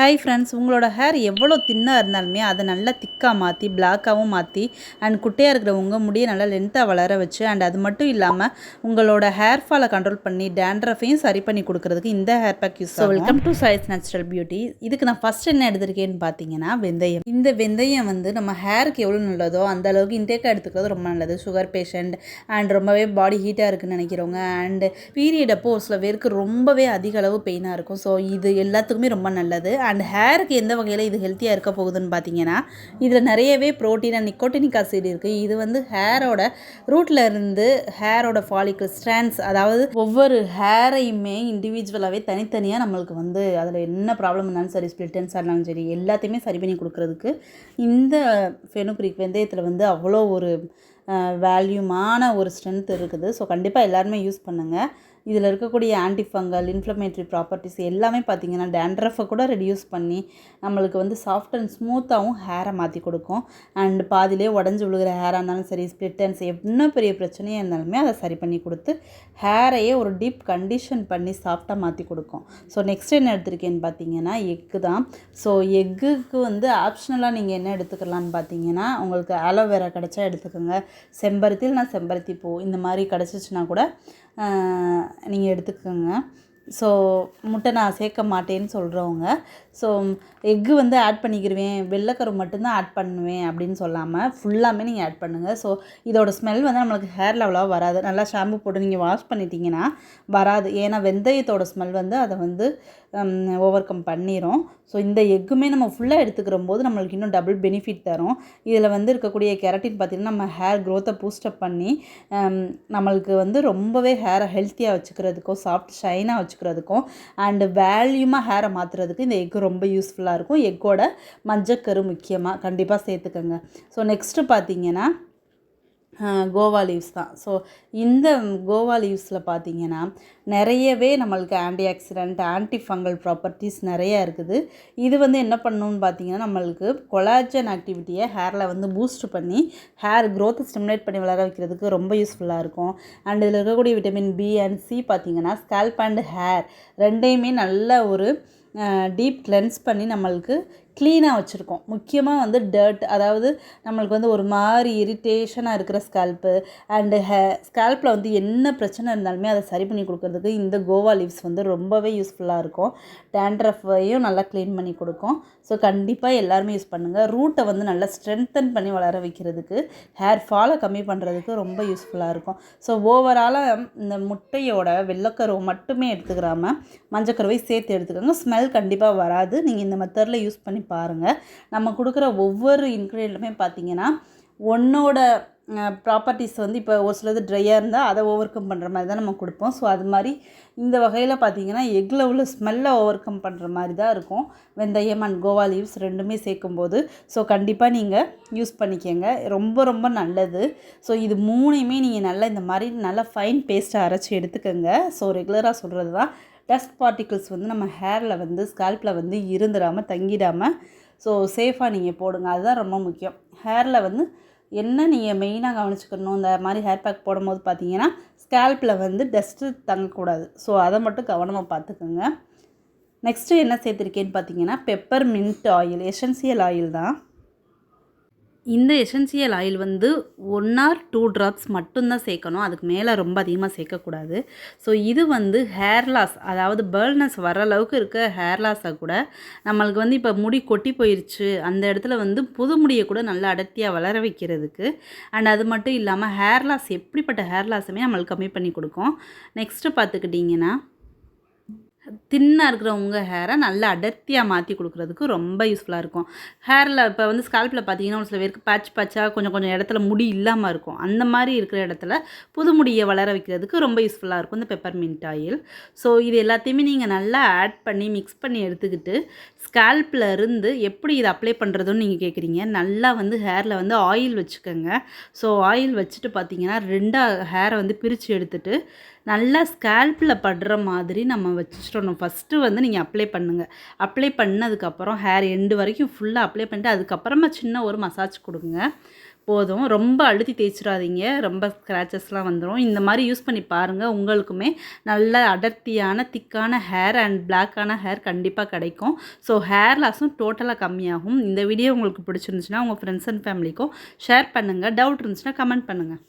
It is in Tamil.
ஹாய் ஃப்ரெண்ட்ஸ், உங்களோட ஹேர் எவ்வளோ தின்னாக இருந்தாலுமே அதை நல்லா திக்காக மாற்றி பிளாக்காகவும் மாற்றி அண்ட் குட்டையாக இருக்கிறவங்க முடியை நல்லா லென்த்தாக வளர வச்சு அண்ட் அது மட்டும் இல்லாமல் உங்களோட ஹேர் ஃபாலை கண்ட்ரோல் பண்ணி டேண்ட்ரஃபையும் சரி பண்ணி கொடுக்குறதுக்கு இந்த ஹேர் பேக் யூஸ் ஆகும். Welcome to choice natural beauty. இதுக்கு நான் ஃபஸ்ட் என்ன எடுத்திருக்கேன்னு பார்த்தீங்கன்னா வெந்தயம். இந்த வெந்தயம் நம்ம ஹேருக்கு எவ்வளோ நல்லதோ அந்த அளவுக்கு இன்டேக்காக எடுத்துக்கிறது ரொம்ப நல்லது. சுகர் பேஷண்ட் அண்ட் ரொம்பவே பாடி ஹீட்டாக இருக்குன்னு நினைக்கிறவங்க அண்ட் பீரியட் அப்போ ஒரு சில பேருக்கு ரொம்பவே அதிக அளவு பெயினாக இருக்கும். ஸோ இது எல்லாத்துக்குமே ரொம்ப நல்லது. அண்ட் ஹேருக்கு எந்த வகையில் இது ஹெல்த்தியாக இருக்க போகுதுன்னு பார்த்தீங்கன்னா இதில் நிறையவே ப்ரோட்டீன் அண்ட் நிக்கோட்டினிக் ஆசிட் இருக்குது. இது ஹேரோட ரூட்டில் இருந்து ஹேரோட ஃபாலிக்கல் ஸ்ட்ராண்ட்ஸ், அதாவது ஒவ்வொரு ஹேரையுமே இண்டிவிஜுவலாகவே தனித்தனியாக நம்மளுக்கு அதில் என்ன ப்ராப்ளம் இருந்தாலும் சரி, ஸ்பிளிட்டன்ஸாக இருந்தாலும் சரி, எல்லாத்தையுமே சரி பண்ணி கொடுக்குறதுக்கு இந்த ஃபெனுக்ரிக் வெந்தயத்தில் அவ்வளோ ஒரு வேல்யூமான ஒரு ஸ்ட்ரென்த் இருக்குது. ஸோ கண்டிப்பாக எல்லாருமே யூஸ் பண்ணுங்கள். இதில் இருக்கக்கூடிய ஆன்டிஃபங்கல் இன்ஃப்ளமேட்ரி ப்ராப்பர்ட்டிஸ் எல்லாமே பார்த்திங்கன்னா டேண்ட்ரஃபை கூட ரெடியூஸ் பண்ணி நம்மளுக்கு சாஃப்ட் அண்ட் ஸ்மூத்தாகவும் ஹேரை மாற்றி கொடுக்கும். அண்ட் பாதிலே உடஞ்சி விழுகிற ஹேராக இருந்தாலும் சரி, ஸ்பிளிட்டன்ஸ் என்ன பெரிய பிரச்சனையாக இருந்தாலுமே அதை சரி பண்ணி கொடுத்து ஹேரையே ஒரு டீப் கண்டிஷன் பண்ணி சாஃப்டாக மாற்றி கொடுக்கும். ஸோ நெக்ஸ்ட் என்ன எடுத்திருக்கேன்னு பார்த்தீங்கன்னா எக்கு தான். ஸோ எக்குக்கு ஆப்ஷனலாக நீங்கள் என்ன எடுத்துக்கலான்னு பார்த்தீங்கன்னா உங்களுக்கு ஆலோவேரா கிடச்சா எடுத்துக்கோங்க. செம்பருத்தி பூ இந்த மாதிரி கிடச்சிச்சின்னா கூட நீங்கள் எடுத்துக்கோங்க. ஸோ முட்டை நான் சேர்க்க மாட்டேன்னு சொல்கிறவங்க ஸோ எக்கு ஆட் பண்ணிக்கிடுவேன், வெள்ளைக்கரு மட்டும்தான் ஆட் பண்ணுவேன் அப்படின்னு சொல்லாமல் ஃபுல்லாமே நீங்கள் ஆட் பண்ணுங்கள். ஸோ இதோட ஸ்மெல் நம்மளுக்கு ஹேரில் அவ்வளோவா வராது. நல்லா ஷாம்பு போட்டு நீங்கள் வாஷ் பண்ணிட்டீங்கன்னா வராது. ஏன்னா வெந்தயத்தோட ஸ்மெல் அதை ஓவர் கம் பண்ணிடும். ஸோ இந்த எக்குமே நம்ம ஃபுல்லாக எடுத்துக்கிற போது நம்மளுக்கு இன்னும் டபுள் பெனிஃபிட் தரும். இதில் இருக்கக்கூடிய கெரட்டின் பார்த்திங்கன்னா நம்ம ஹேர் க்ரோத்தை பூஸ்டப் பண்ணி நம்மளுக்கு ரொம்பவே ஹேரை ஹெல்த்தியாக வச்சுக்கிறதுக்கும் சாஃப்ட் ஷைனாக வச்சுக்கிறதுக்கும் அண்டு வேல்யூமாக ஹேரை மாற்றுறதுக்கு இந்த எக்கு ரொம்ப யூஸ்ஃபுல்லாக இருக்கும். எக்கோட மஞ்சக்கரு முக்கியமாக கண்டிப்பாக சேர்த்துக்கோங்க. ஸோ நெக்ஸ்ட்டு பார்த்திங்கன்னா கோவா லீவ்ஸ் தான். ஸோ இந்த கோவா லீவ்ஸில் பார்த்திங்கன்னா நிறையவே நம்மளுக்கு ஆன்டி ஆக்சிடென்ட் ஆன்டிஃபங்கல் ப்ராப்பர்ட்டிஸ் நிறையா இருக்குது. இது என்ன பண்ணணும்னு பார்த்திங்கன்னா நம்மளுக்கு கொலாஜன் ஆக்டிவிட்டியை ஹேரில் பூஸ்ட் பண்ணி ஹேர் க்ரோத்தை ஸ்டிமுலேட் பண்ணி வளர வைக்கிறதுக்கு ரொம்ப யூஸ்ஃபுல்லாக இருக்கும். அண்ட் இதில் இருக்கக்கூடிய விட்டமின் பி அண்ட் சி பார்த்திங்கன்னா ஸ்கேல்ப் அண்ட் ஹேர் ரெண்டையுமே நல்ல ஒரு டீப் கிளென்ஸ் பண்ணி நம்மளுக்கு க்ளீனாக வச்சுருக்கோம். முக்கியமாக டர்ட், அதாவது நம்மளுக்கு ஒரு மாதிரி இரிட்டேஷனாக இருக்கிற ஸ்கேல்ப்பு அண்டு ஸ்கேல்ப்பில் என்ன பிரச்சனை இருந்தாலுமே அதை சரி பண்ணி கொடுக்குறதுக்கு இந்த கோவா லீவ்ஸ் ரொம்பவே யூஸ்ஃபுல்லாக இருக்கும். டேண்ட்ரஃபையும் நல்லா க்ளீன் பண்ணி கொடுக்கும். ஸோ கண்டிப்பாக எல்லாருமே யூஸ் பண்ணுங்கள். ரூட்டை நல்லா ஸ்ட்ரென்தன் பண்ணி வளர வைக்கிறதுக்கு, ஹேர் ஃபாலை கம்மி பண்ணுறதுக்கு ரொம்ப யூஸ்ஃபுல்லாக இருக்கும். ஸோ ஓவராலாக இந்த முட்டையோட வெள்ளைக்கருவை மட்டுமே எடுத்துக்கிறாமல் மஞ்சக்கருவை சேர்த்து எடுத்துக்கோங்க. ஸ்மெல் கண்டிப்பாக வராது. நீங்கள் இந்த மெத்தடில் யூஸ் பண்ணி பாருங்கள். நம்ம கொடுக்குற ஒவ்வொரு இன்க்ரீடியண்ட்டுமே பார்த்திங்கன்னா ஒன்னோட ப்ராப்பர்ட்டிஸ் இப்போ ஒரு சிலது ட்ரையாக இருந்தால் அதை ஓவர் கம் பண்ணுற மாதிரி தான் நம்ம கொடுப்போம். ஸோ அது மாதிரி இந்த வகையில் பார்த்திங்கன்னா எக்கில் உள்ள ஸ்மெல்லை ஓவர் கம் பண்ணுற மாதிரி தான் இருக்கும் வெந்தயம் அண்ட் கோவா லீவ்ஸ் ரெண்டுமே சேர்க்கும்போது. ஸோ கண்டிப்பாக நீங்கள் யூஸ் பண்ணிக்கோங்க, ரொம்ப ரொம்ப நல்லது. ஸோ இது மூணையுமே நீங்கள் நல்லா இந்த மாதிரி நல்லா ஃபைன் பேஸ்ட்டை அரைச்சி எடுத்துக்கோங்க. ஸோ ரெகுலராக சொல்கிறது தான், டஸ்ட் பார்ட்டிகிள்ஸ் நம்ம ஹேரில் ஸ்கால்ப்பில் இருந்துடாமல் தங்கிடாமல் ஸோ சேஃபாக நீங்கள் போடுங்க. அதுதான் ரொம்ப முக்கியம். ஹேரில் என்ன நீங்கள் மெயினாக கவனிச்சுக்கணும், இந்த மாதிரி ஹேர் பேக் போடும்போது பார்த்தீங்கன்னா ஸ்கேல்ப்பில் டஸ்ட்டு தங்கக்கூடாது. ஸோ அதை மட்டும் கவனமாக பார்த்துக்குங்க. நெக்ஸ்ட்டு என்ன சேர்த்துருக்கேன்னு பார்த்தீங்கன்னா pepper mint oil, essential oil தான். இந்த எசென்சியல் ஆயில் 1 or 2 ட்ராப்ஸ் மட்டும்தான் சேர்க்கணும். அதுக்கு மேலே ரொம்ப அதிகமாக சேர்க்கக்கூடாது. ஸோ இது ஹேர் லாஸ், அதாவது பேர்ல்னஸ் வர அளவுக்கு இருக்க ஹேர் லாஸை கூட நம்மளுக்கு இப்போ முடி கொட்டி போயிடுச்சு அந்த இடத்துல புது முடியை கூட நல்லா அடர்த்தியாக வளர வைக்கிறதுக்கு அண்ட் அது மட்டும் இல்லாமல் ஹேர் லாஸ் எப்படிப்பட்ட ஹேர் லாஸுமே நம்மளுக்கு கம்மி பண்ணி கொடுக்கும். நெக்ஸ்ட்டு பார்த்துக்கிட்டிங்கன்னா தின்னாக இருக்கிற உங்கள் ஹேரை நல்லா அடர்த்தியாக மாற்றி கொடுக்குறதுக்கு ரொம்ப யூஸ்ஃபுல்லாக இருக்கும். ஹேரில் இப்போ ஸ்கால்ப்பில் பார்த்தீங்கன்னா ஒரு சில பேருக்கு பேட்சாக கொஞ்சம் இடத்துல முடி இல்லாமல் இருக்கும். அந்த மாதிரி இருக்கிற இடத்துல புது முடியை வளர வைக்கிறதுக்கு ரொம்ப யூஸ்ஃபுல்லாக இருக்கும் இந்த பெப்பர்மின்ட் ஆயில். ஸோ இது எல்லாத்தையுமே நீங்கள் நல்லா ஆட் பண்ணி மிக்ஸ் பண்ணி எடுத்துக்கிட்டு ஸ்கால்ப்பில் இருந்து எப்படி இதை அப்ளை பண்ணுறதுன்னு நீங்கள் கேட்குறீங்க. நல்லா ஹேரில் ஆயில் வச்சுக்கோங்க. ஸோ ஆயில் வச்சுட்டு பார்த்தீங்கன்னா 2 ஹேரை பிரித்து எடுத்துகிட்டு நல்லா ஸ்கேல்ப்பில் படுற மாதிரி நம்ம வச்சிடணும். ஃபஸ்ட்டு நீங்கள் அப்ளை பண்ணுங்கள். அப்ளை பண்ணதுக்கப்புறம் ஹேர் எண்டு வரைக்கும் ஃபுல்லாக அப்ளை பண்ணிட்டு அதுக்கப்புறமா சின்ன ஒரு மசாஜ் கொடுங்க. போதும். ரொம்ப அழுத்தி தேய்ச்சிடாதீங்க, ரொம்ப ஸ்க்ராச்சஸ்லாம் வந்துடும். இந்த மாதிரி யூஸ் பண்ணி பாருங்கள், உங்களுக்குமே நல்ல அடர்த்தியான திக்கான ஹேர் அண்ட் பிளாக்கான ஹேர் கண்டிப்பாக கிடைக்கும். ஸோ ஹேர் லாஸும் டோட்டலாக கம்மியாகும். இந்த வீடியோ உங்களுக்கு பிடிச்சிருந்துச்சுன்னா உங்கள் ஃப்ரெண்ட்ஸ் அண்ட் ஃபேமிலிக்கும் ஷேர் பண்ணுங்கள். டவுட் இருந்துச்சுன்னா கமெண்ட் பண்ணுங்கள்.